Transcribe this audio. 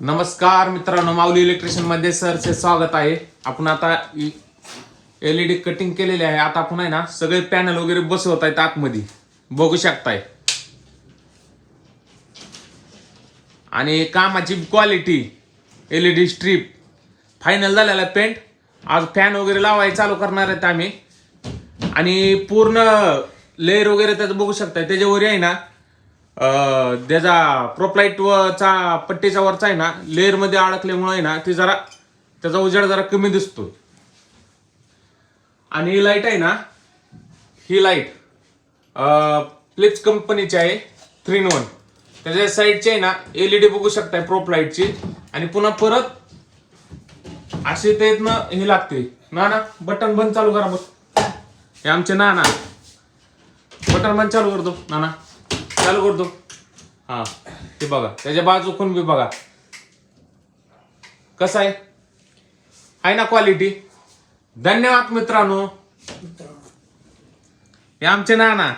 नमस्कार मित्रांनो, माऊली इलेक्ट्रिशियन मध्ये सरचे स्वागत आहे. आपण आता LED कटिंग केलेले आहे. आता आपण आहे ना सगळे पॅनल वगैरे बसवत आहेत आतमध्ये, बघू शकताय. आणि कामाची क्वालिटी, LED स्ट्रीप फायनल झालेला पेंट. आज फॅन वगैरे लावायला चालू करणार आहेत आम्ही. आणि पूर्ण लेअर वगैरे त्याचं बघू शकताय. त्याच्यावर आहे ना त्याचा प्रोपलाइट चा पट्टीचा वरचा आहे ना लेअर मध्ये अडकल्यामुळे आहे ना ती जरा त्याचा उजेड जरा कमी दिसतो. आणि ही लाईट आहे ना, ही लाईट फिलिप्स कंपनीची आहे 3-in-1. त्याच्या साईडची आहे ना LED बघू शकताय प्रोपलाइटची. आणि पुन्हा परत असे ते हे लागते ना बटन बंद चालू करा. बघ हे आमचे नाना बटन बंद चालू करतो. नाना चालू करतो. हा ते बघा, त्याच्या बाजूकून बी बघा कसं आहे ना क्वालिटी. धन्यवाद मित्रांनो. हे आमचे नाना.